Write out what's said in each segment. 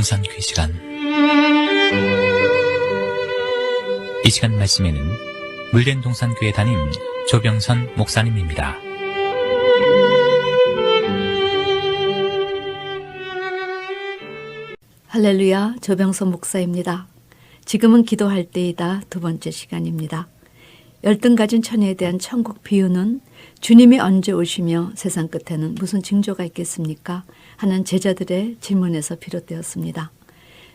동산교회 시간. 이 시간 말씀에는 물된 동산교회 담임 조병선 목사님입니다. 할렐루야, 조병선 목사입니다. 지금은 기도할 때이다 두 번째 시간입니다. 열등 가진 처녀에 대한 천국 비유는 주님이 언제 오시며 세상 끝에는 무슨 징조가 있겠습니까? 하는 제자들의 질문에서 비롯되었습니다.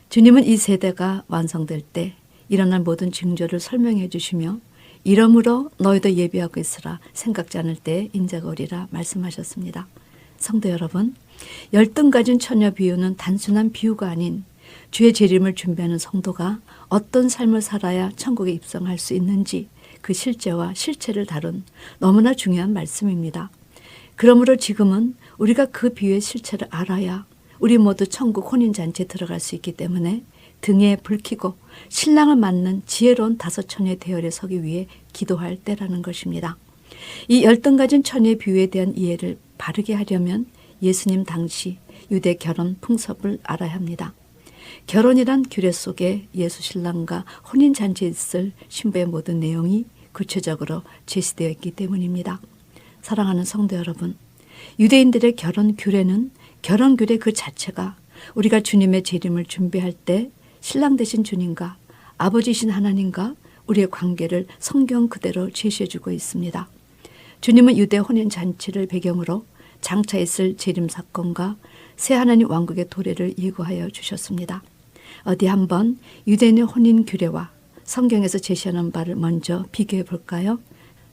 주님은 이 세대가 완성될 때 일어날 모든 징조를 설명해 주시며 이러므로 너희도 예비하고 있으라, 생각지 않을 때 인자가 오리라 말씀하셨습니다. 성도 여러분, 열등 가진 처녀 비유는 단순한 비유가 아닌 주의 재림을 준비하는 성도가 어떤 삶을 살아야 천국에 입성할 수 있는지 그 실제와 실체를 다룬 너무나 중요한 말씀입니다. 그러므로 지금은 우리가 그 비유의 실체를 알아야 우리 모두 천국 혼인잔치에 들어갈 수 있기 때문에 등에 불 켜고 신랑을 맞는 지혜로운 다섯 처녀의 대열에 서기 위해 기도할 때라는 것입니다. 이 열등 가진 처녀의 비유에 대한 이해를 바르게 하려면 예수님 당시 유대 결혼 풍습을 알아야 합니다. 결혼이란 규례 속에 예수 신랑과 혼인잔치에 있을 신부의 모든 내용이 구체적으로 제시되어 있기 때문입니다. 사랑하는 성도 여러분, 유대인들의 결혼 규례는 결혼 규례 그 자체가 우리가 주님의 재림을 준비할 때 신랑 되신 주님과 아버지신 하나님과 우리의 관계를 성경 그대로 제시해주고 있습니다. 주님은 유대 혼인잔치를 배경으로 장차 있을 재림 사건과 새 하나님 왕국의 도래를 예고하여 주셨습니다. 어디 한번 유대인의 혼인 규례와 성경에서 제시하는 바를 먼저 비교해 볼까요?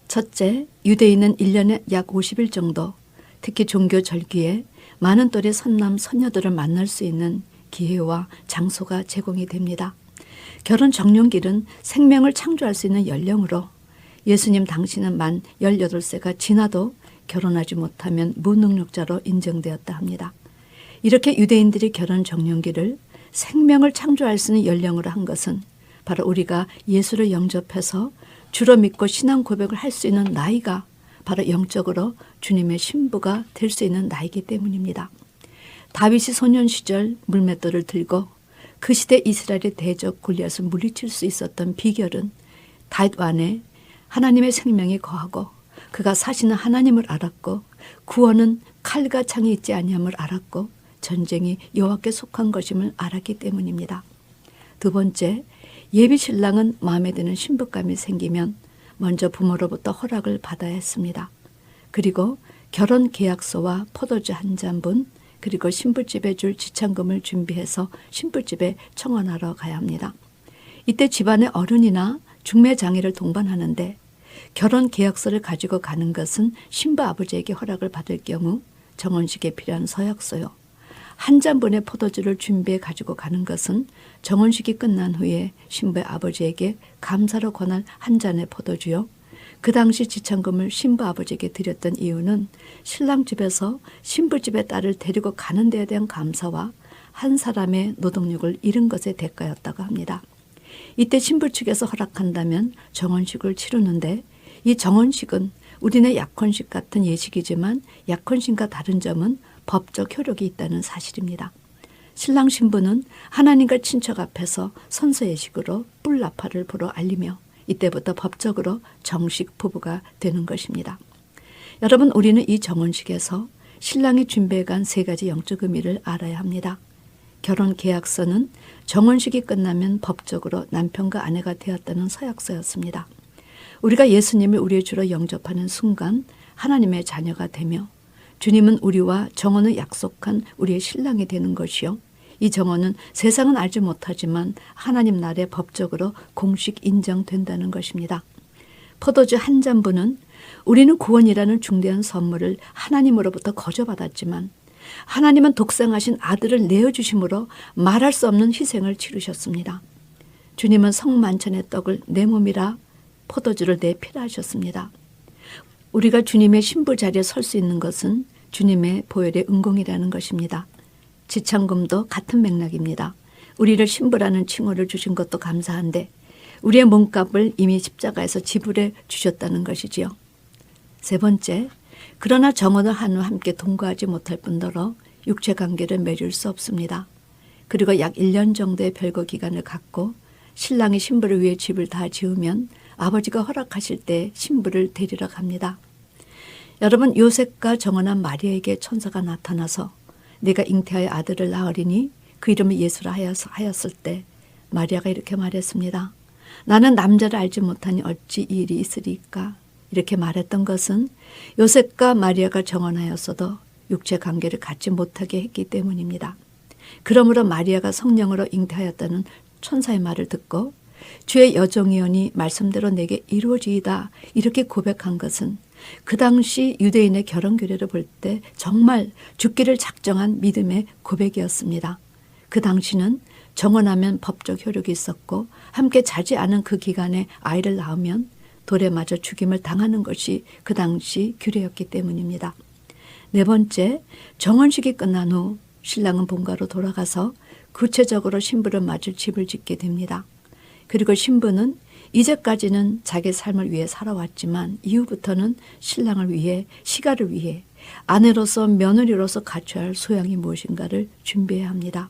첫째, 유대인은 1년에 약 50일 정도, 특히 종교 절기에 많은 또래 선남 선녀들을 만날 수 있는 기회와 장소가 제공이 됩니다. 결혼 적령기는 생명을 창조할 수 있는 연령으로 예수님 당시는 만 18세가 지나도 결혼하지 못하면 무능력자로 인정되었다 합니다. 이렇게 유대인들이 결혼 적령기를 생명을 창조할 수 있는 연령으로 한 것은 바로 우리가 예수를 영접해서 주로 믿고 신앙 고백을 할 수 있는 나이가 바로 영적으로 주님의 신부가 될 수 있는 나이기 때문입니다. 다윗이 소년 시절 물맷돌을 들고 그 시대 이스라엘의 대적 골리앗을 물리칠 수 있었던 비결은 다윗 안에 하나님의 생명이 거하고 그가 사시는 하나님을 알았고 구원은 칼과 창이 있지 아니함을 알았고 전쟁이 여호와께 속한 것임을 알았기 때문입니다. 두 번째, 예비 신랑은 마음에 드는 신부감이 생기면 먼저 부모로부터 허락을 받아야 했습니다. 그리고 결혼 계약서와 포도주 한 잔분, 그리고 신부집에 줄 지참금을 준비해서 신부집에 청혼하러 가야 합니다. 이때 집안의 어른이나 중매장애를 동반하는데 결혼 계약서를 가지고 가는 것은 신부 아버지에게 허락을 받을 경우 정혼식에 필요한 서약서요. 한 잔분의 포도주를 준비해 가지고 가는 것은 정혼식이 끝난 후에 신부의 아버지에게 감사로 권할 한 잔의 포도주요. 그 당시 지참금을 신부 아버지에게 드렸던 이유는 신랑 집에서 신부 집에 딸을 데리고 가는 데에 대한 감사와 한 사람의 노동력을 잃은 것의 대가였다고 합니다. 이때 신부 측에서 허락한다면 정혼식을 치르는데 이 정혼식은 우리네 약혼식 같은 예식이지만 약혼식과 다른 점은 법적 효력이 있다는 사실입니다. 신랑 신부는 하나님과 친척 앞에서 선서 예식으로 뿔나파를 불어 알리며 이때부터 법적으로 정식 부부가 되는 것입니다. 여러분, 우리는 이 정혼식에서 신랑이 준비해간 세 가지 영적 의미를 알아야 합니다. 결혼 계약서는 정혼식이 끝나면 법적으로 남편과 아내가 되었다는 서약서였습니다. 우리가 예수님을 우리의 주로 영접하는 순간 하나님의 자녀가 되며 주님은 우리와 정혼을 약속한 우리의 신랑이 되는 것이요. 이 정혼은 세상은 알지 못하지만 하나님 나라에 법적으로 공식 인정된다는 것입니다. 포도주 한 잔분은 우리는 구원이라는 중대한 선물을 하나님으로부터 거저받았지만 하나님은 독생하신 아들을 내어주심으로 말할 수 없는 희생을 치르셨습니다. 주님은 성만찬의 떡을 내 몸이라 포도주를 내 피라 하셨습니다. 우리가 주님의 신부 자리에 설 수 있는 것은 주님의 보혈의 은공이라는 것입니다. 지참금도 같은 맥락입니다. 우리를 신부라는 칭호를 주신 것도 감사한데 우리의 몸값을 이미 십자가에서 지불해 주셨다는 것이지요. 세 번째, 그러나 정혼을 한 후 함께 동거하지 못할 뿐더러 육체관계를 맺을 수 없습니다. 그리고 약 1년 정도의 별거 기간을 갖고 신랑이 신부를 위해 집을 다 지으면 아버지가 허락하실 때 신부를 데리러 갑니다. 여러분, 요셉과 정혼한 마리아에게 천사가 나타나서 네가 잉태하여 아들을 낳으리니 그 이름을 예수라 하였을 때 마리아가 이렇게 말했습니다. 나는 남자를 알지 못하니 어찌 이 일이 있으리까? 이렇게 말했던 것은 요셉과 마리아가 정혼하였어도 육체 관계를 갖지 못하게 했기 때문입니다. 그러므로 마리아가 성령으로 잉태하였다는 천사의 말을 듣고 주의 여종이오니 말씀대로 내게 이루어지이다 이렇게 고백한 것은 그 당시 유대인의 결혼 규례를 볼 때 정말 죽기를 작정한 믿음의 고백이었습니다. 그 당시는 정혼하면 법적 효력이 있었고 함께 자지 않은 그 기간에 아이를 낳으면 돌에 맞아 죽임을 당하는 것이 그 당시 규례였기 때문입니다. 네 번째, 정혼식이 끝난 후 신랑은 본가로 돌아가서 구체적으로 신부를 맞을 집을 짓게 됩니다. 그리고 신부는 이제까지는 자기 삶을 위해 살아왔지만 이후부터는 신랑을 위해, 시가를 위해 아내로서 며느리로서 갖춰야 할 소양이 무엇인가를 준비해야 합니다.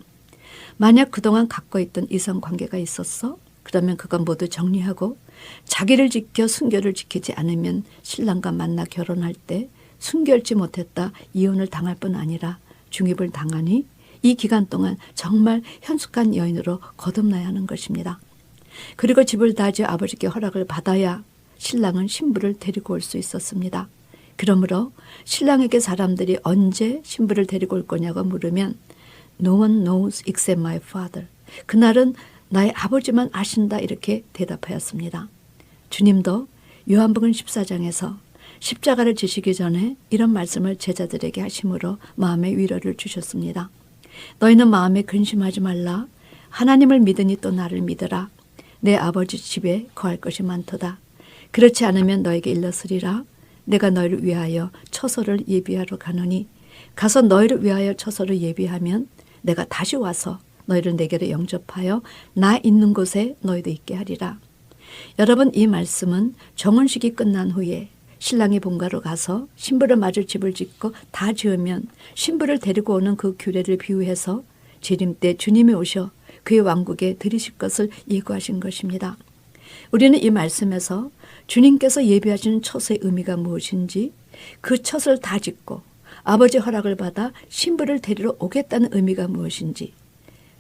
만약 그동안 갖고 있던 이성관계가 있었어? 그러면 그건 모두 정리하고 자기를 지켜 순결을 지키지 않으면 신랑과 만나 결혼할 때 순결치 못했다 이혼을 당할 뿐 아니라 중입을 당하니 이 기간 동안 정말 현숙한 여인으로 거듭나야 하는 것입니다. 그리고 집을 다 지어 아버지께 허락을 받아야 신랑은 신부를 데리고 올 수 있었습니다. 그러므로 신랑에게 사람들이 언제 신부를 데리고 올 거냐고 물으면 No one knows except my father. 그날은 나의 아버지만 아신다 이렇게 대답하였습니다. 주님도 요한복음 14장에서 십자가를 지시기 전에 이런 말씀을 제자들에게 하심으로 마음의 위로를 주셨습니다. 너희는 마음에 근심하지 말라. 하나님을 믿으니 또 나를 믿으라. 내 아버지 집에 거할 것이 많도다. 그렇지 않으면 너에게 일렀으리라. 내가 너희를 위하여 처소를 예비하러 가노니 가서 너희를 위하여 처소를 예비하면 내가 다시 와서 너희를 내게로 영접하여 나 있는 곳에 너희도 있게 하리라. 여러분, 이 말씀은 정혼식이 끝난 후에 신랑이 본가로 가서 신부를 맞을 집을 짓고 다 지으면 신부를 데리고 오는 그 규례를 비유해서 재림 때 주님이 오셔 그의 왕국에 들이실 것을 예고하신 것입니다. 우리는 이 말씀에서 주님께서 예비하시는 처소의 의미가 무엇인지 그 처소를 다 짓고 아버지 허락을 받아 신부를 데리러 오겠다는 의미가 무엇인지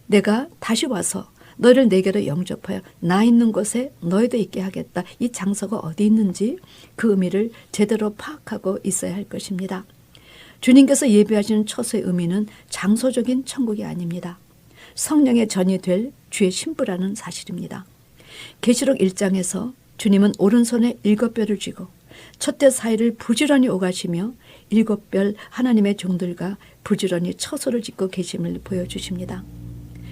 내가 다시 와서 너희를 내게로 영접하여 나 있는 곳에 너희도 있게 하겠다. 이 장소가 어디 있는지 그 의미를 제대로 파악하고 있어야 할 것입니다. 주님께서 예비하시는 처소의 의미는 장소적인 천국이 아닙니다. 성령의 전이 될 주의 신부라는 사실입니다. 계시록 1장에서 주님은 오른손에 7뼈를 쥐고 첫째 사이를 부지런히 오가시며 7별 하나님의 종들과 부지런히 처소를 짓고 계심을 보여주십니다.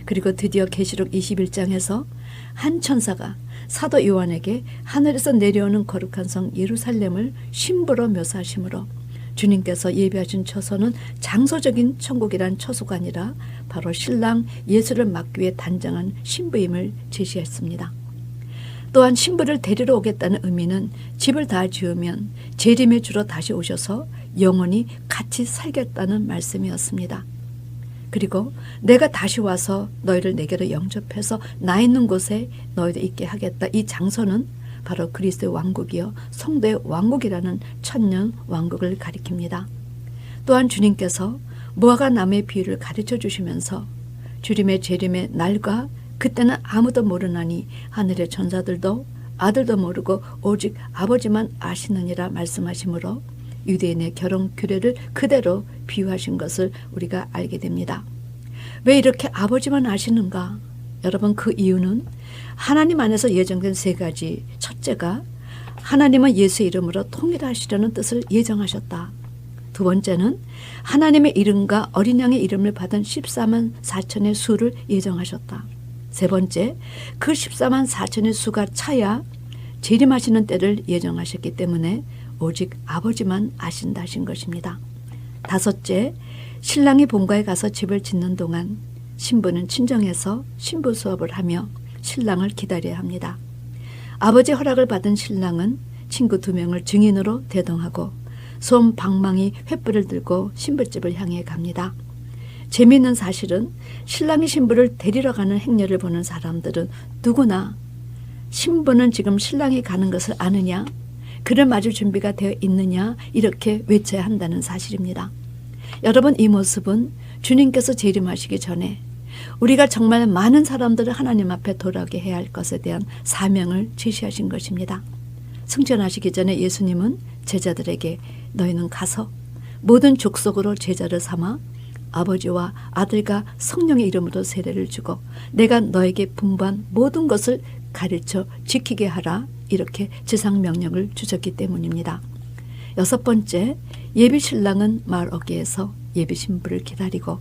그리고 드디어 계시록 21장에서 한 천사가 사도 요한에게 하늘에서 내려오는 거룩한 성 예루살렘을 신부로 묘사하시므로 주님께서 예비하신 처소는 장소적인 천국이란 처소가 아니라 바로 신랑 예수를 맞기 위해 단장한 신부임을 제시했습니다. 또한 신부를 데리러 오겠다는 의미는 집을 다 지으면 재림의 주로 다시 오셔서 영원히 같이 살겠다는 말씀이었습니다. 그리고 내가 다시 와서 너희를 내게로 영접해서 나 있는 곳에 너희도 있게 하겠다. 이 장소는 바로 그리스도의 왕국이요 성도의 왕국이라는 천년 왕국을 가리킵니다. 또한 주님께서 무화과 나무의 비유를 가르쳐 주시면서 주님의 재림의 날과 그때는 아무도 모르나니 하늘의 천사들도 아들도 모르고 오직 아버지만 아시느니라 말씀하시므로 유대인의 결혼 규례를 그대로 비유하신 것을 우리가 알게 됩니다. 왜 이렇게 아버지만 아시는가? 여러분, 그 이유는 하나님 안에서 예정된 3가지. 첫째가 하나님은 예수의 이름으로 통일하시려는 뜻을 예정하셨다. 두 번째는 하나님의 이름과 어린 양의 이름을 받은 14만 4천의 수를 예정하셨다. 세 번째, 그 14만 4천의 수가 차야 재림하시는 때를 예정하셨기 때문에 오직 아버지만 아신다 하신 것입니다. 다섯째, 신랑이 본가에 가서 집을 짓는 동안 신부는 친정에서 신부 수업을 하며 신랑을 기다려야 합니다. 아버지 허락을 받은 신랑은 친구 2명을 증인으로 대동하고 솜 방망이 횃불을 들고 신부집을 향해 갑니다. 재미있는 사실은 신랑이 신부를 데리러 가는 행렬을 보는 사람들은 누구나 신부는 지금 신랑이 가는 것을 아느냐, 그를 맞을 준비가 되어 있느냐 이렇게 외쳐야 한다는 사실입니다. 여러분, 이 모습은 주님께서 재림하시기 전에 우리가 정말 많은 사람들을 하나님 앞에 돌아오게 해야 할 것에 대한 사명을 제시하신 것입니다. 승천하시기 전에 예수님은 제자들에게 너희는 가서 모든 족속으로 제자를 삼아 아버지와 아들과 성령의 이름으로 세례를 주고 내가 너에게 분부한 모든 것을 가르쳐 지키게 하라, 이렇게 지상명령을 주셨기 때문입니다. 6번째, 예비신랑은 마을 어귀에서 예비신부를 기다리고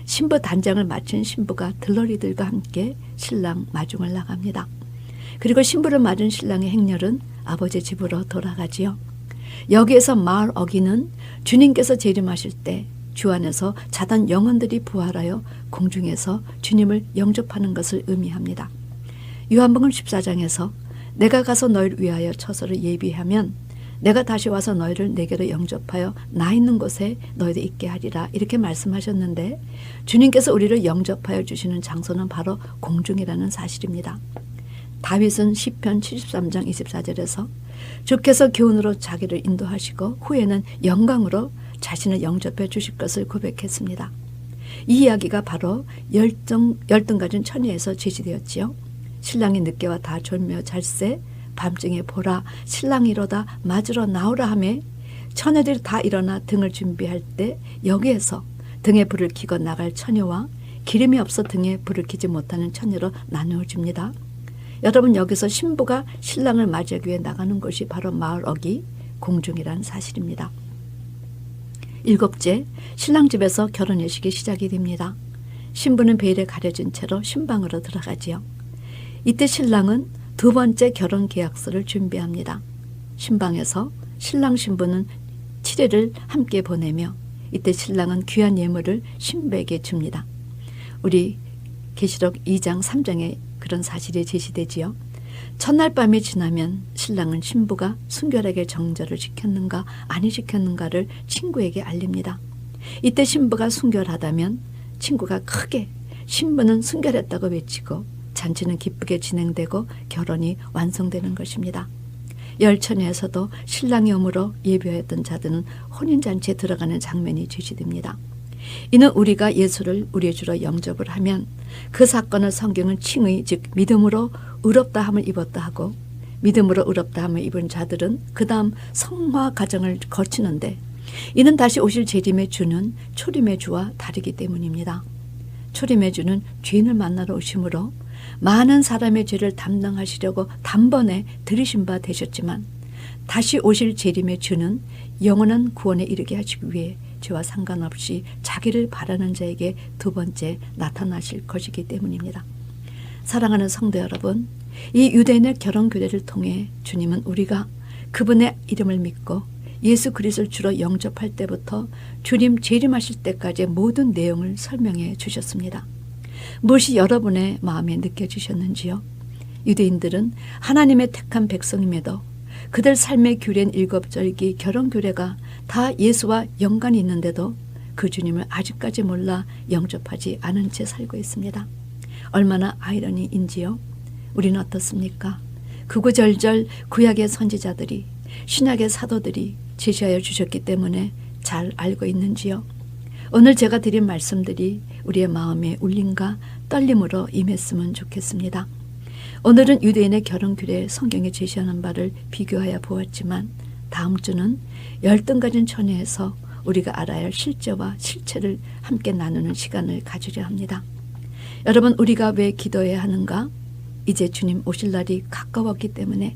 신부 단장을 마친 신부가 들러리들과 함께 신랑 마중을 나갑니다. 그리고 신부를 맞은 신랑의 행렬은 아버지 집으로 돌아가지요. 여기에서 마을 어귀는 주님께서 재림하실 때 주 안에서 자던 영혼들이 부활하여 공중에서 주님을 영접하는 것을 의미합니다. 요한복음 14장에서 내가 가서 너희를 위하여 처소를 예비하면 내가 다시 와서 너희를 내게로 영접하여 나 있는 곳에 너희도 있게 하리라, 이렇게 말씀하셨는데 주님께서 우리를 영접하여 주시는 장소는 바로 공중이라는 사실입니다. 다윗은 시편 73장 24절에서 주께서 기운으로 자기를 인도하시고 후에는 영광으로 자신을 영접해 주실 것을 고백했습니다. 이 이야기가 바로 열등 가진 처녀에서 제시되었지요. 신랑이 늦게와 다 졸며 잘세 밤중에 보라 신랑이로다 맞으러 나오라 하매 처녀들이 다 일어나 등을 준비할 때 여기에서 등에 불을 켜고 나갈 처녀와 기름이 없어 등에 불을 켜지 못하는 처녀로 나누어집니다. 여러분, 여기서 신부가 신랑을 맞이하기 위해 나가는 곳이 바로 마을 어귀 공중이라는 사실입니다. 7째, 신랑 집에서 결혼 예식이 시작이 됩니다. 신부는 베일에 가려진 채로 신방으로 들어가지요. 이때 신랑은 2번째 결혼 계약서를 준비합니다. 신방에서 신랑 신부는 7일을 함께 보내며 이때 신랑은 귀한 예물을 신부에게 줍니다. 우리 계시록 2장 3장에 그런 사실이 제시되지요. 첫날 밤이 지나면 신랑은 신부가 순결하게 정절을 지켰는가 아니 지켰는가를 친구에게 알립니다. 이때 신부가 순결하다면 친구가 크게 신부는 순결했다고 외치고 잔치는 기쁘게 진행되고 결혼이 완성되는 것입니다. 열처녀에서도 신랑의 몸으로 예비하였던 자들은 혼인잔치에 들어가는 장면이 제시됩니다. 이는 우리가 예수를 우리의 주로 영접을 하면 그 사건을 성경은 칭의 즉 믿음으로 의롭다함을 입었다 하고 믿음으로 의롭다함을 입은 자들은 그 다음 성화 과정을 거치는데 이는 다시 오실 재림의 주는 초림의 주와 다르기 때문입니다. 초림의 주는 죄인을 만나러 오심으로 많은 사람의 죄를 담당하시려고 단번에 들이신 바 되셨지만 다시 오실 재림의 주는 영원한 구원에 이르게 하시기 위해 죄와 상관없이 자기를 바라는 자에게 2번째 나타나실 것이기 때문입니다. 사랑하는 성도 여러분, 이 유대인의 결혼 규례를 통해 주님은 우리가 그분의 이름을 믿고 예수 그리스도를 주로 영접할 때부터 주님 재림하실 때까지의 모든 내용을 설명해 주셨습니다. 무엇이 여러분의 마음에 느껴지셨는지요? 유대인들은 하나님의 택한 백성임에도 그들 삶의 규례인 7절기 결혼 규례가 다 예수와 연관이 있는데도 그 주님을 아직까지 몰라 영접하지 않은 채 살고 있습니다. 얼마나 아이러니인지요? 우리는 어떻습니까? 구구절절 구약의 선지자들이 신약의 사도들이 제시하여 주셨기 때문에 잘 알고 있는지요? 오늘 제가 드린 말씀들이 우리의 마음에 울림과 떨림으로 임했으면 좋겠습니다. 오늘은 유대인의 결혼 규례 성경에 제시하는 바를 비교하여 보았지만 다음 주는 열등 가진 처녀에서 우리가 알아야 할 실제와 실체를 함께 나누는 시간을 가지려 합니다. 여러분, 우리가 왜 기도해야 하는가? 이제 주님 오실 날이 가까웠기 때문에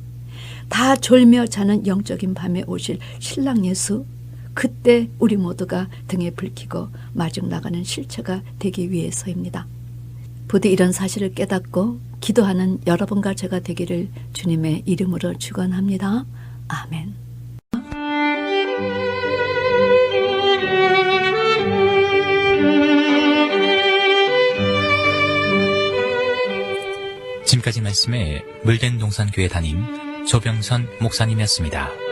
다 졸며 자는 영적인 밤에 오실 신랑 예수, 그때 우리 모두가 등에 불 켜고 마중 나가는 실체가 되기 위해서입니다. 부디 이런 사실을 깨닫고 기도하는 여러분과 제가 되기를 주님의 이름으로 축원합니다. 아멘. 지금까지 말씀에 물된 동산교회 담임 조병선 목사님이었습니다.